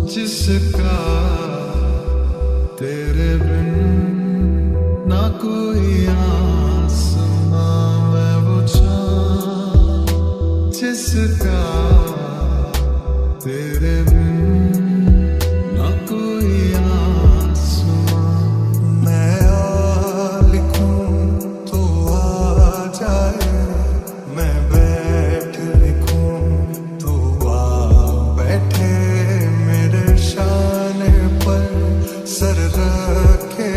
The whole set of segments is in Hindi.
जिसका तेरे बिन ना कोई आसमां मैं वो चाँद जिसका तेरे बिन ना कोई आसमां। मैं आ लिखूं तो आ जाए, मैं बैठ लिखूं तो आ बैठे, मेरे शान पर सर रखे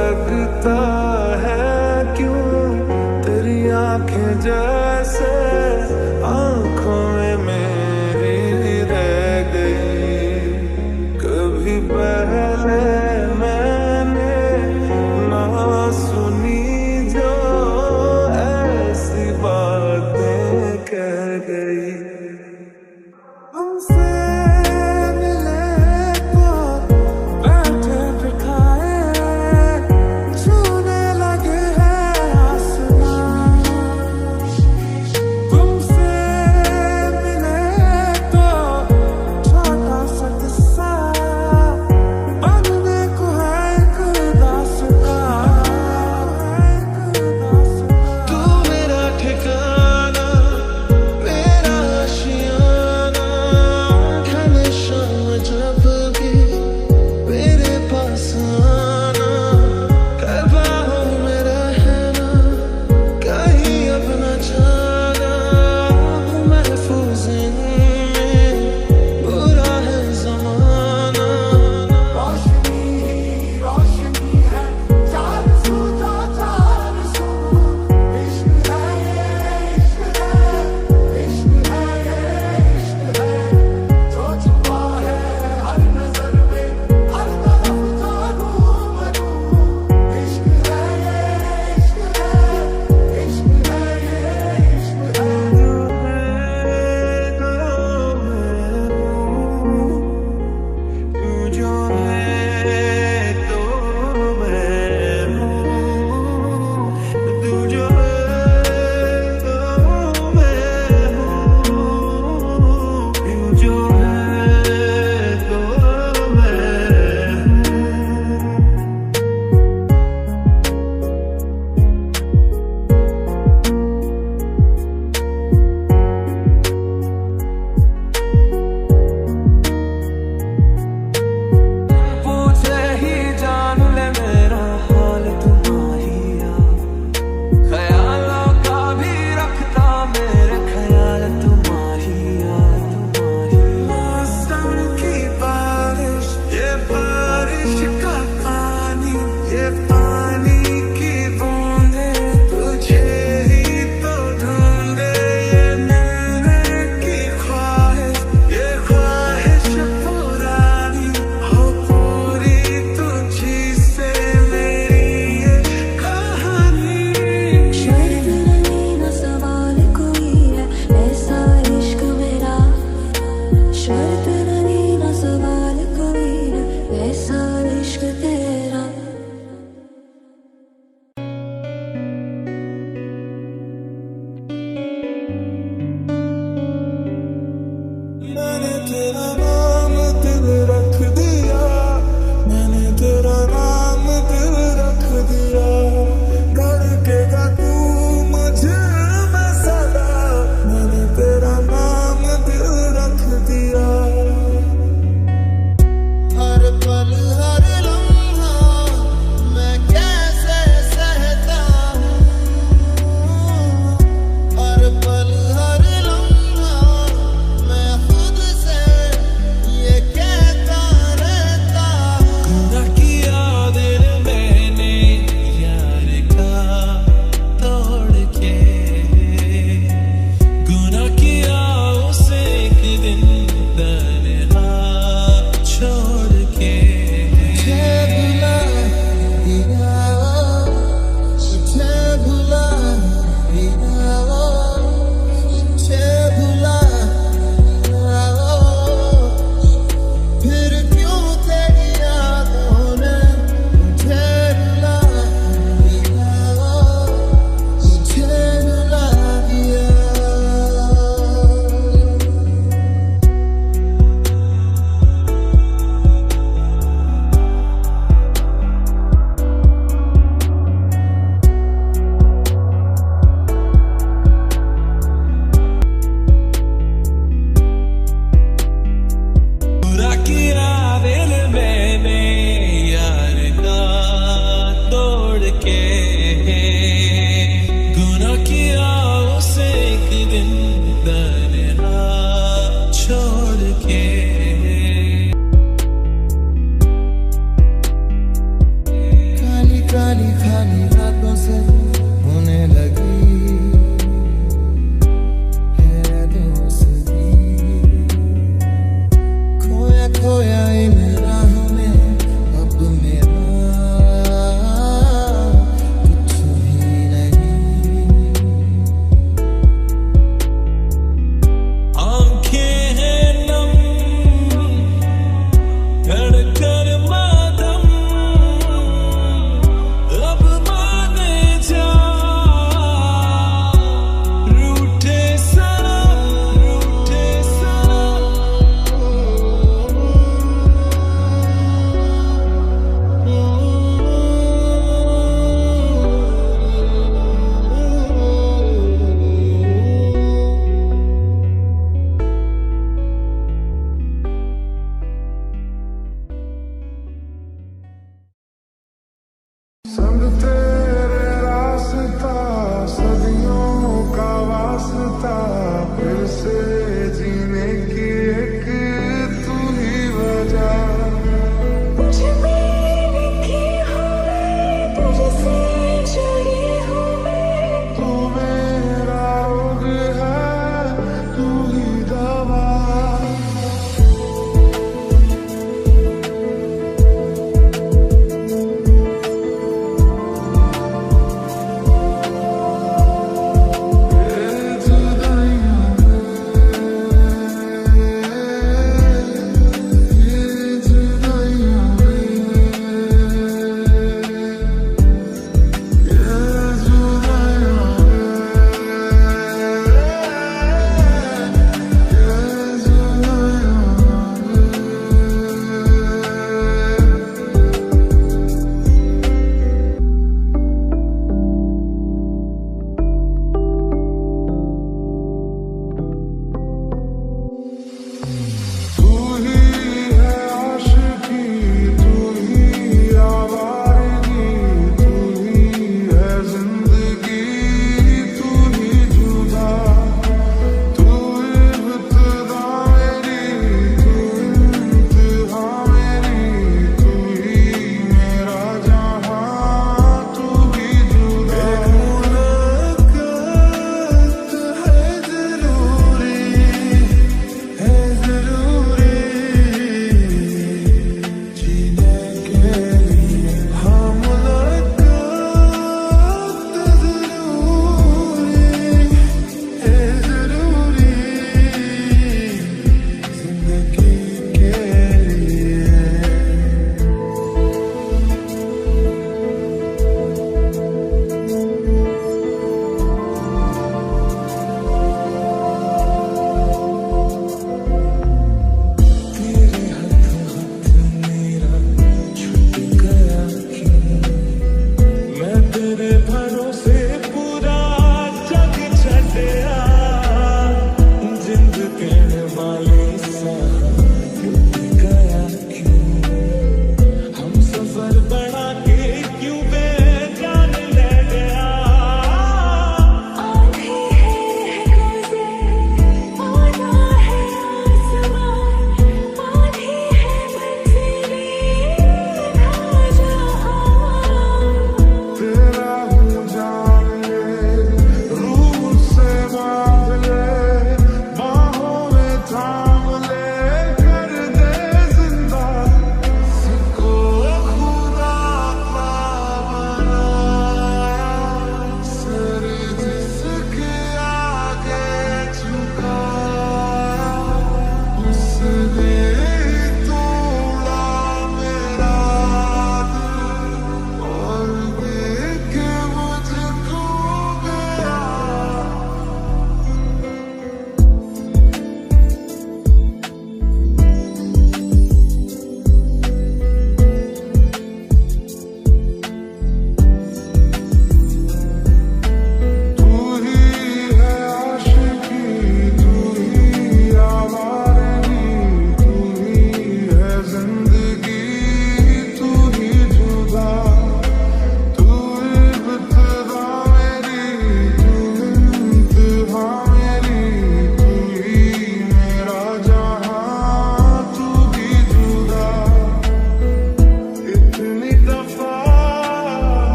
लगता है क्यों तेरी आंखें जैसे आंखों में मेरी रह गई। कभी पहले मैंने ना सुनी जो ऐसी बातें कह गई। हमसे मिले तो बैठे बिठाए छूने लगे हैं आसमान।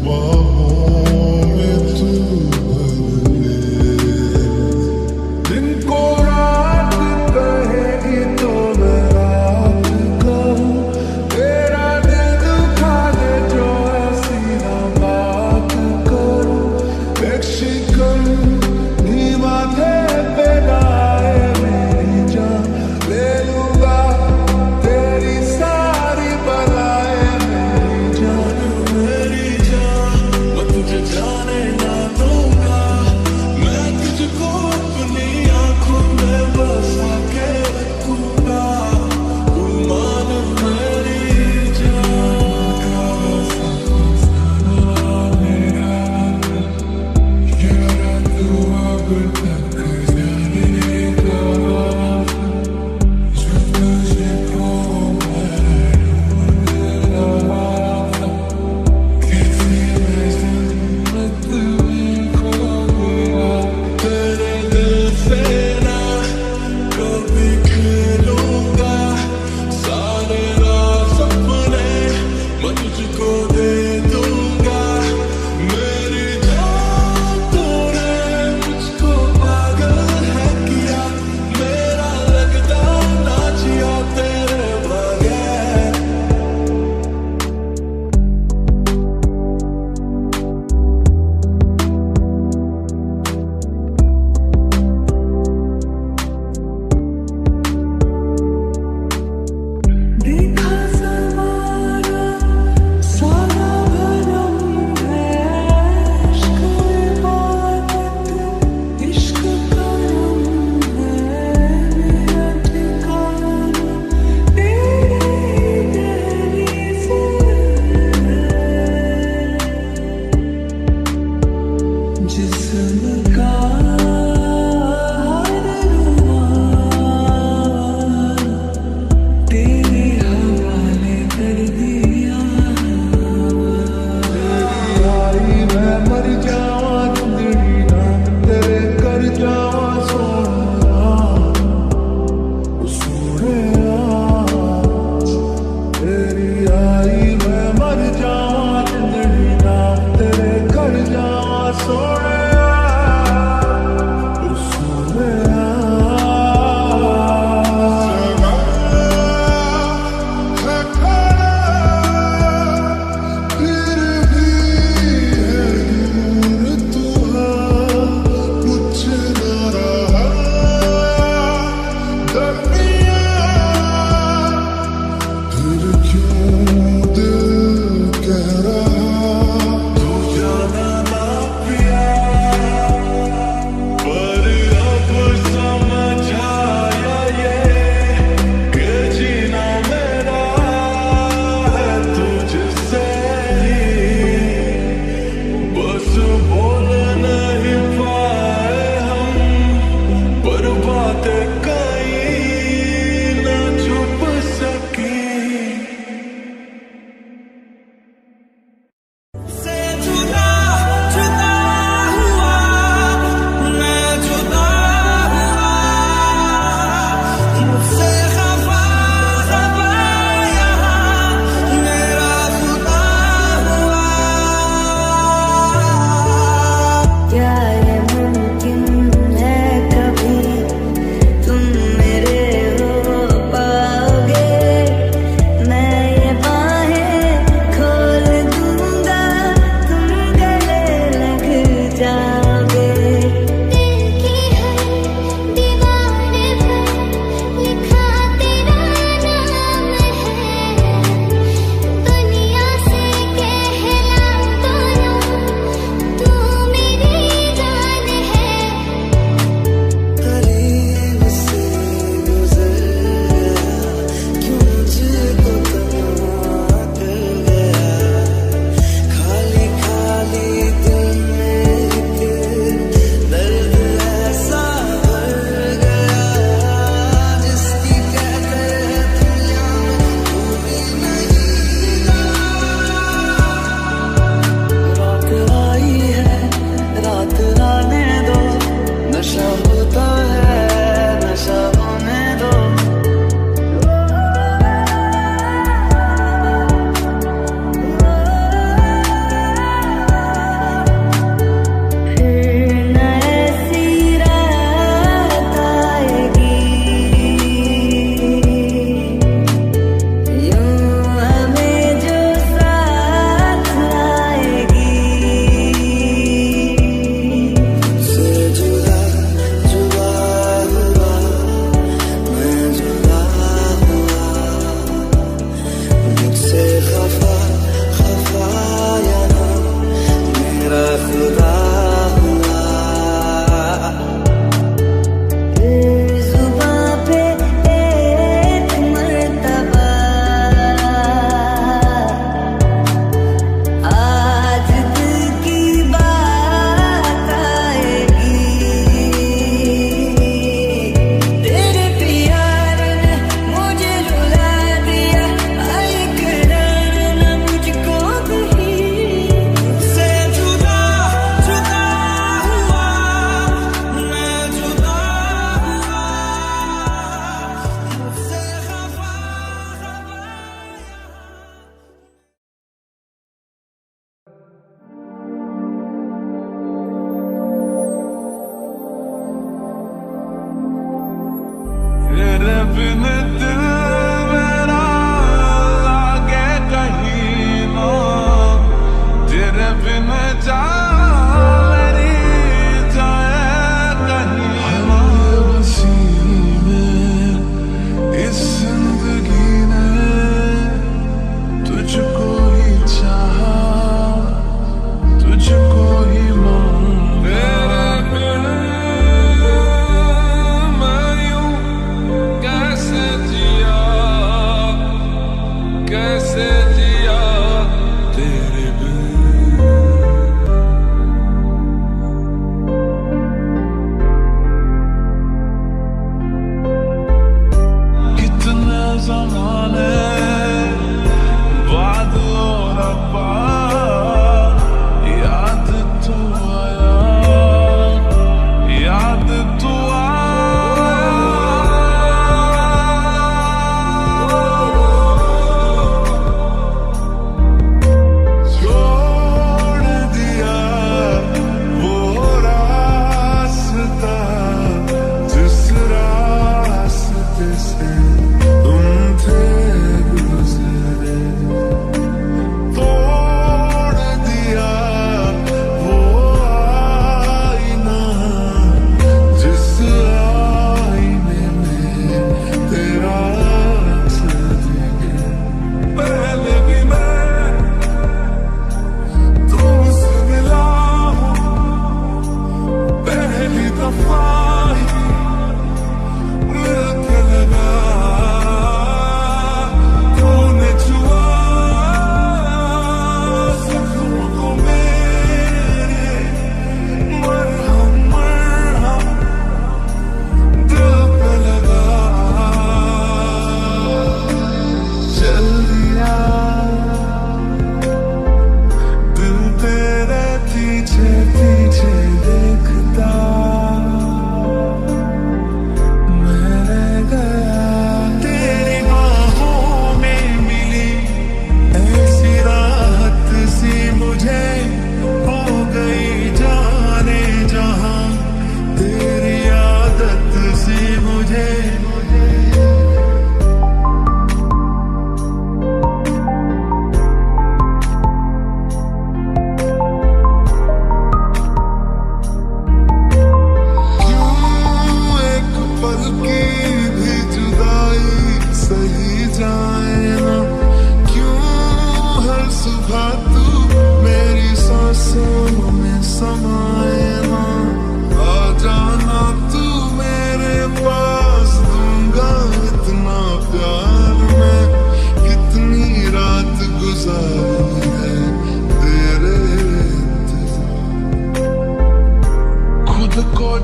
बाहों में तू भर ले। दिन को रात कहेगी तो मैं रात कहूँ, तेरा दिल दुखा दे जो ऐसी ना बात करूँ। एक शिकन नी माथे पे गाए मेरी जान, ले लूंगा तेरी सारी बलाएं मेरी जान, मेरी जान।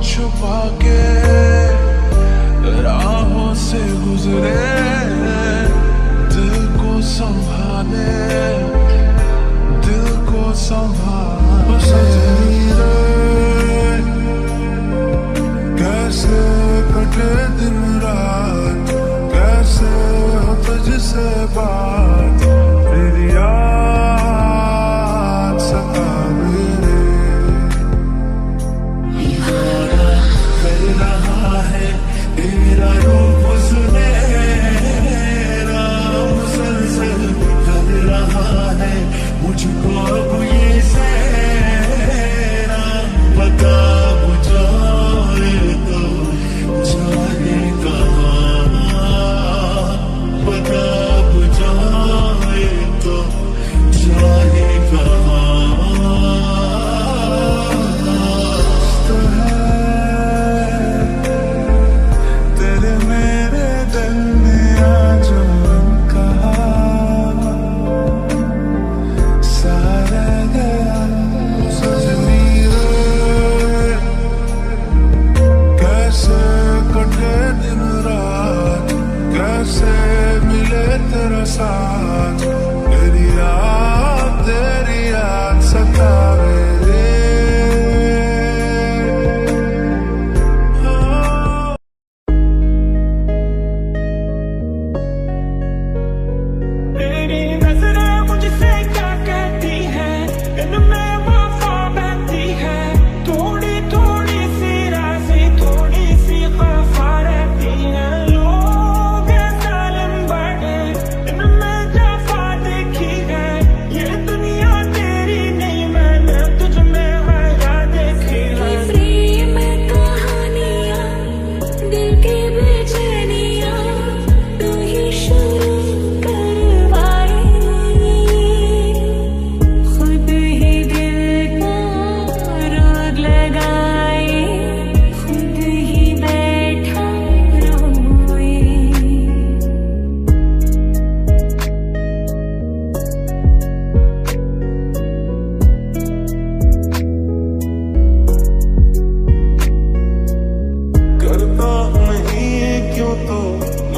छुपा के राहों से गुजरे, दिल को संभाले, दिल को संभाले। सजनी रे कैसे कटे दिन रात, कैसे हो तुझसे बात, तेरी याद सतावे रे। दीवाना कर रहा है तेरा रूप सुनहरा, मुसलसल कर रहा है मुझको अब ये सहरा। बता बुझाए तो जाने कहाँ, बता बुझाए तो जाने कहाँ। तो है तेरे मेरे दिल में आज कहा सारा गया। सजनी रे कैसे कटे दिन रात, कैसे मिले तेरा साथ, तेरी याद सतावे रे। तेरी नजरें मुझसे क्या कहती हैं, इनमें वफा बहती है। थोड़ी थोड़ी सी राज़ी, थोड़ी सी खफा रहती हैं। लोग जालिम बड़े, इनमें जफा देखी है। ये दुनिया तेरी नहीं, मैंने तुझ में हया देखी है। प्रेम कहानियाँ, दिल की बेचैनियाँ, तू ही शुरू करवाए, खुद ही दिल का रोग लगाए, खुद ही बैठा रोए। करता नहीं क्यों तो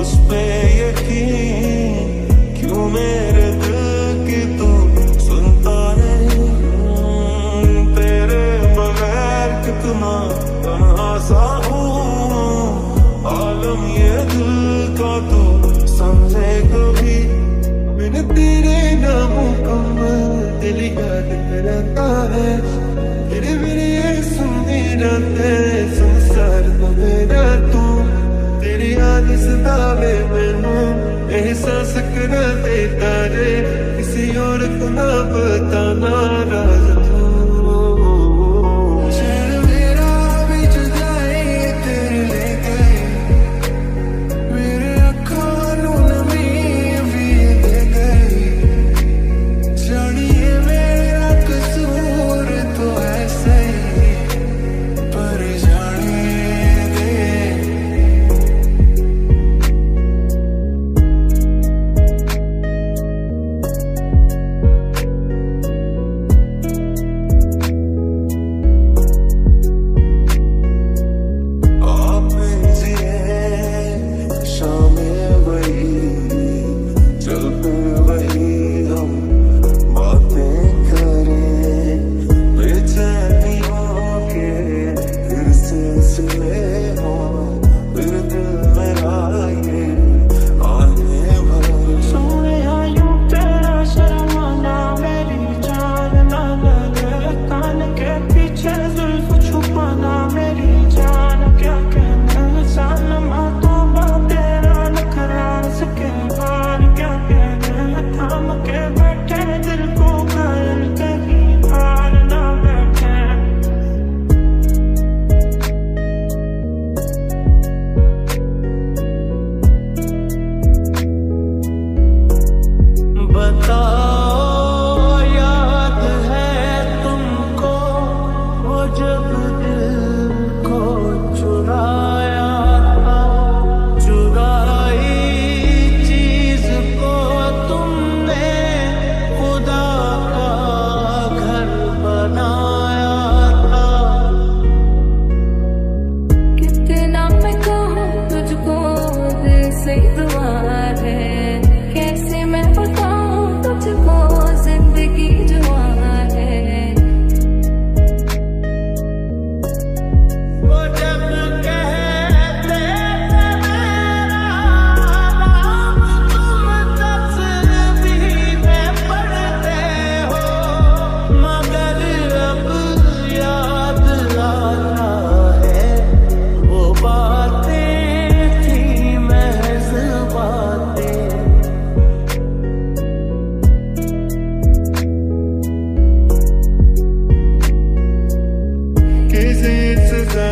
उस पे यकीन, क्यों मेरे दिल की तू सुनता नहीं। तेरे बगैर कितना तन्हा सा हूँ, आलम ये दिल का तो समझे कभी। मैंने तेरे नामुकम्मल दिल याद रहता है, तेरे मेरे सुनते रहते संसार तो मेरा तू। तेरी याद सतावे मैनू, एहसास करा देता रे, किसी और को ना बताना राज तू। चैन मेरा भी जुदाई तेरे ले गई, मेरे अखों नू नमी भी दे गई। जानिए मेरा कसूर तो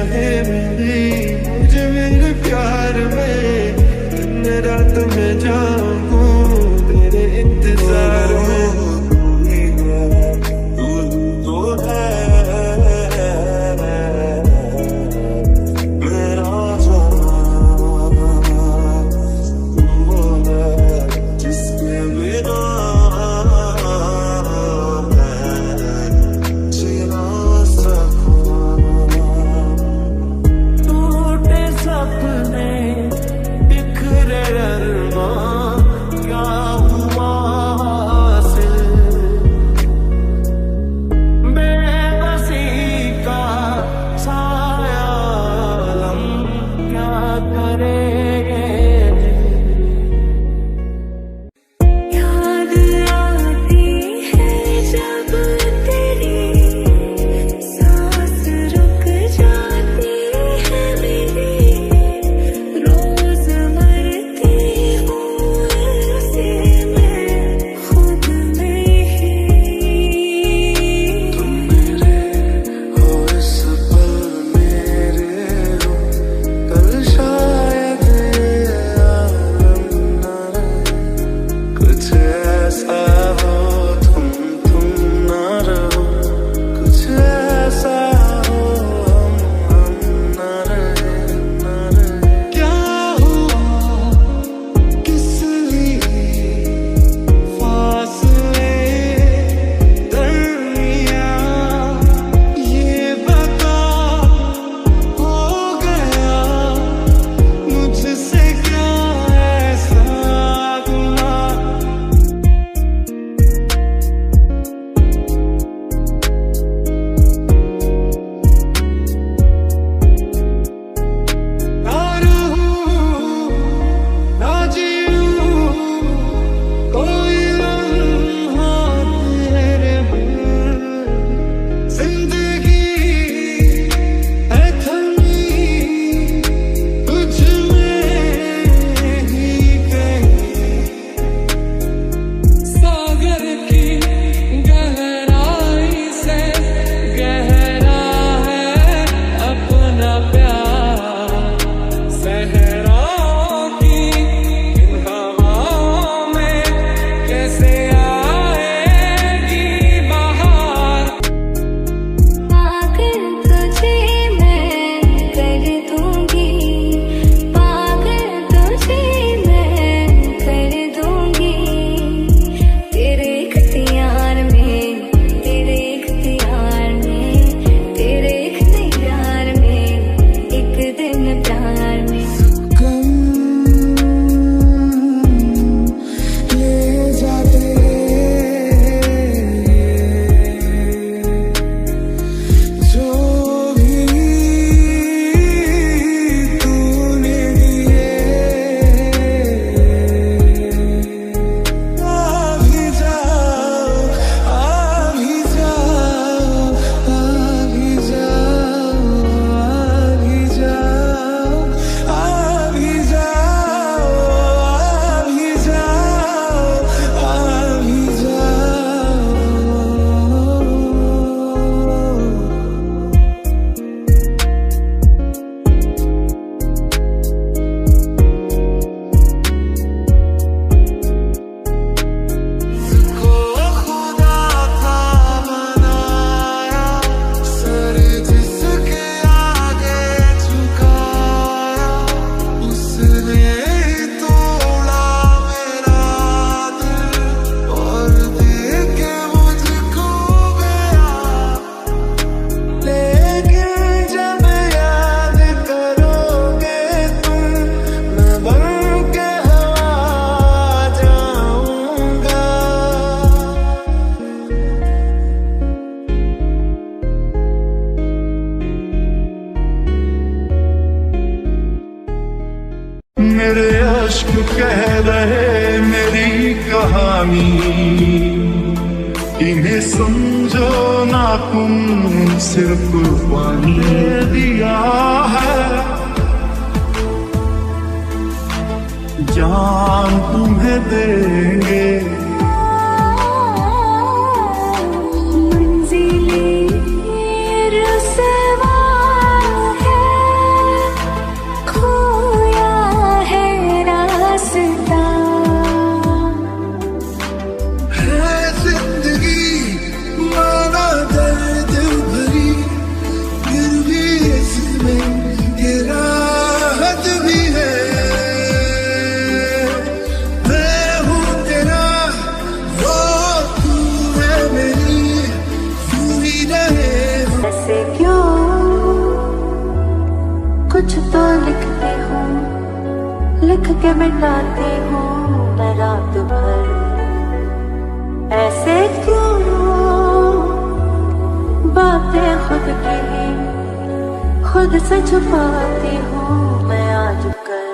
रहे मेरी, मुझे मेरे प्यार में दिन रात में जाऊं तेरे इंतजार में। तू है मेरा जहां, तू है जिसके बिना सपने बिखरे अरमां, क्या हुआ हासिल बेबसी का साया आलम, क्या करेंगे। याद आती है जब तेरी सांस रुक जाती है मेरी, रोज मरती हूँ ऐसे मैं खुद में ही। तुम मेरे हो इस पल मेरे हो, कल शायद ये आलम न रहे। कुछ ऐसा हो तुम न रहो, कुछ ऐसा हो हम न रहे। क्या हुआ किस लिए फासले दरमियां, ये बता हो गया मुझसे क्या ऐसा गुनाह। ना रहूं ना जीऊं कोई लम्हा तेरे बिन, जिंदगी है थमी तुझ में ही कहीं। सागर की गहराई से गहरा है अपना प्यार, सहराओं की इन हवाओं में कैसे आएगी बहार। पागल तुझे मैं कर दूंगी, पागल तुझे मैं कर दूंगी, तेरे इख्तियार में, तेरे इख्तियार में, तेरे इख्तियार में, एक दिन प्यार में। ले जाते जो भी तूने दिए, आ भी जाओ, आ भी जाओ, आ भी जाओ, आ भी जाओ, आ भी जाओ, आ भी जाओ, आ भी जाओ। को खुदा था बनाया, सर जिसके आगे झुकाया, उसने तोड़ा मेरा दिल और देख के मुझको गया। लेकिन जब याद करोगे तुम, मैं बन के हवा जाऊंगा। मेरे अश्क कह रहे मेरी कहानी, इन्हें समझो ना तुम सिर्फ पानी दिया है। जान तुम्हें देंगे मंजिलें रुसवा है, लिख के मिटाती हूँ मैं रात भर। ऐसे क्यों बातें खुद की खुद से छुपाती हूँ मैं आजकल।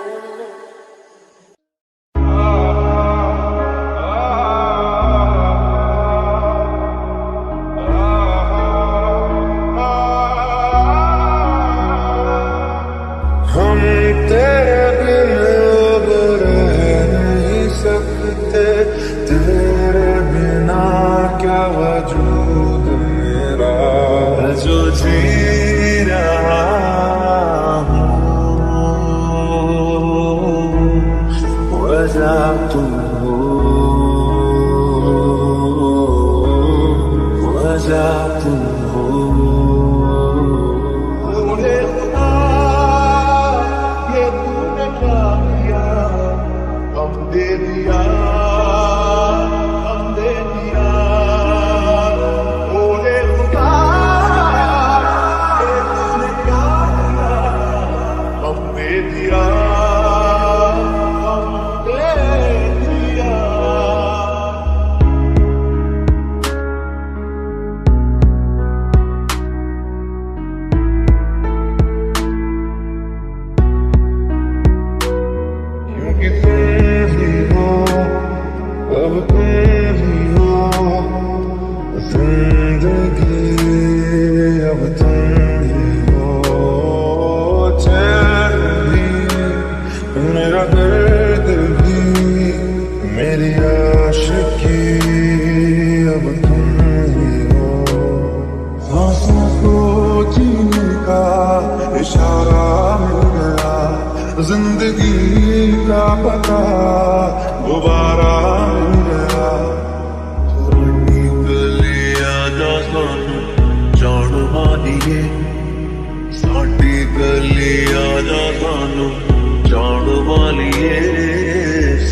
हम तेरे बिन अब रह नहीं सकते, तेरे बिना क्या वजूद मेरा। जो जी रहा हूँ वजह तू हो, वजह तू हो। अब तुम ही हो जिंदगी, अब तुम ही हो चैन भी, मेरा दर्द भी, मेरी आशिकी, अब तुम ही हो। सांसों को जीने का इशारा मिल गया, जिंदगी का पता दोबारा मिल गया। थोड़ी गलियां जा सानू जान वालिए, साडी गलियां जा सानू जान वालिए,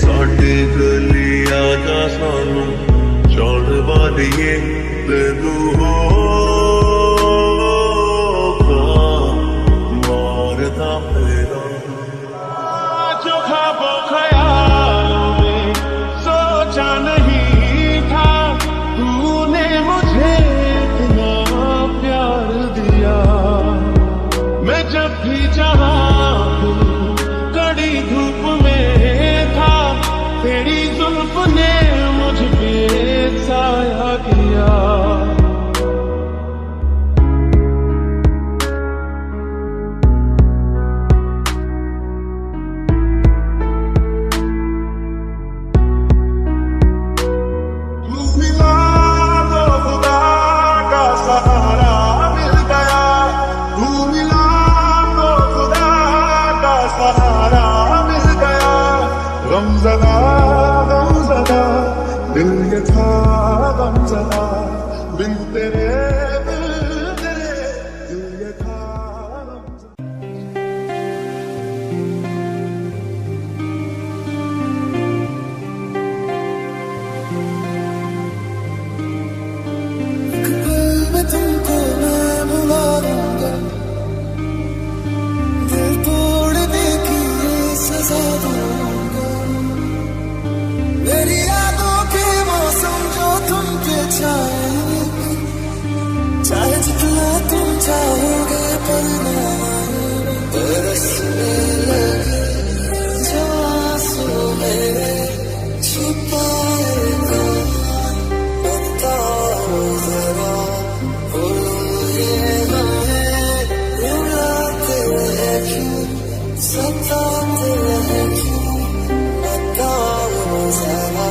साडी गलियां जा सानू जान वालिए। तेनू मारदा मेरा जो खाबो खयालों में सोचा नहीं था, तूने मुझे इतना प्यार दिया। मैं जब भी जहाँ कड़ी धूप में था, तेरी जुल्फ ने मुझ पे साया किया। गमज़दा गमज़दा दिल ये था गमज़दा, बिन तेरे दिल ये था गमज़दा। एक पल में तुमको मैं भुला दूंगा, दिल तोड़ने की सजा दूंगा। मेरी यादों के मौसम जो तुम पे छाए, चाहे जितना तुम चाहोगे पर ना बरसने लगे जो आंसू मेरे छुपाएगा। बताओ जरा वो ये हमें रुलाते रहे क्यों, सताते रहे क्यों, बताओ जरा।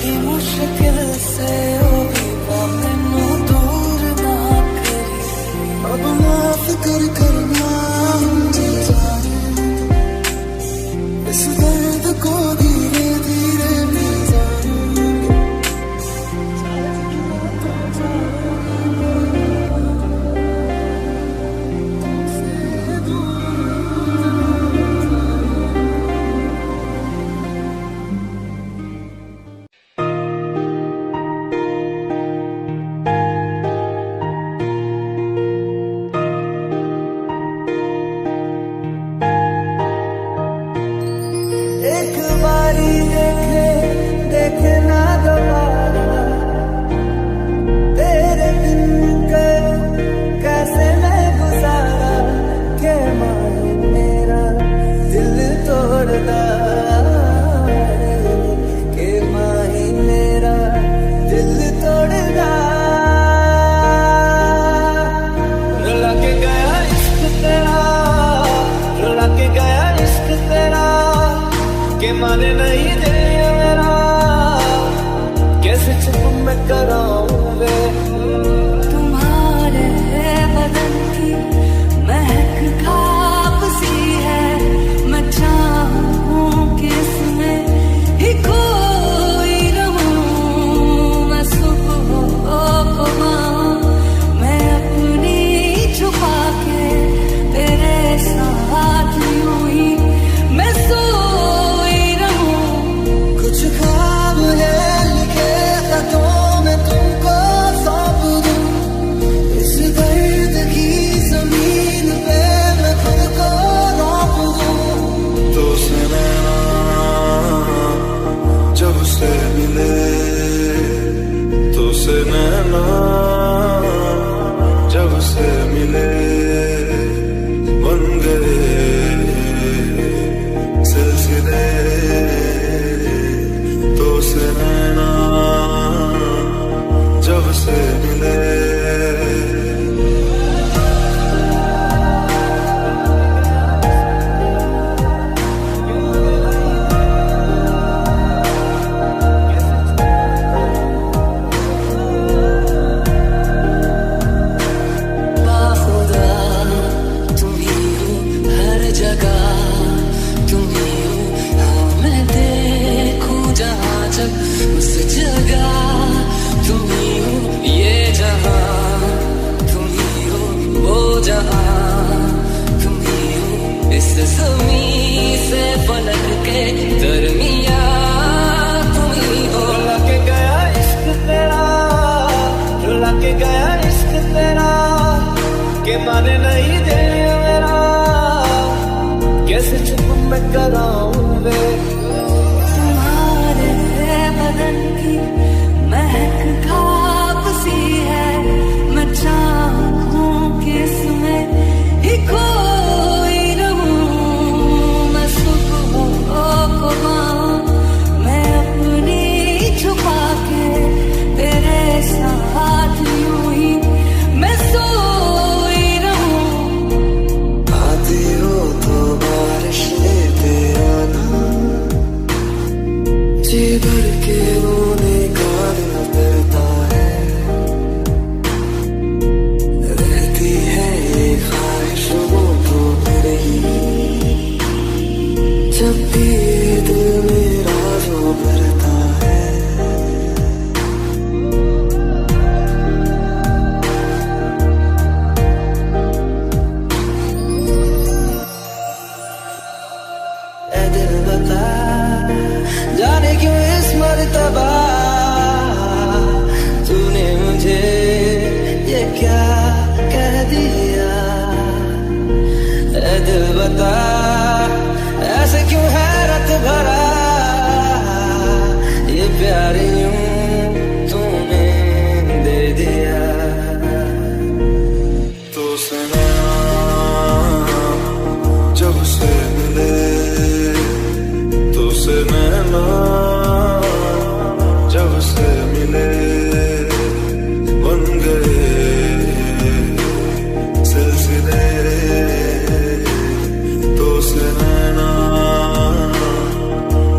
बड़ी मुश्किल से होगी मैनू दूर ना करी अब माफ कर करना इस दर्द को धीरे धीरे माने नहीं दे मेरा कैसे चुप मैं कराऊं वे तुम्हारे बदन की महक खाप सी है मैं चाहूं कि इसमें ही कोई रहूं मैं सुबह को मैं अपनी छुपा के तेरे साथ यूं ही मैं जब से मिले बन गए सिलसिले तो से नैना जब से मिले ज़मीं से पलट के दरमिया तुम ही हो रुला के गया इश्क तेरा रुला के गया इश्क तेरा के माने नहीं दे मेरा कैसे चुप मैं कराऊं वे तुम्हारे बदन की महक खाप सी है मैं चाहूं कि इसमें ही कोई मैं अपनी छुपा के तेरे साथ यूं ही मैं सोई रहूं आती हो तो बारिश लेते आना जी भर के रोने का दिल करता है रहती है ये ख्वाहिश वो तो मेरे ही जब भी दिल मेरा जो भरता है ऐ दिल बता जाने क्यों इस मर्तबा तूने मुझे ये क्या कह दिया ऐ दिल बता ऐसे क्यों हैरत भरा ये प्यार यूं तूने दे दिया तो से नैना जब से मिले तो से नैना जब से मिले बन गए सिलसिले तो से नैना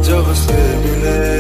जब से मिले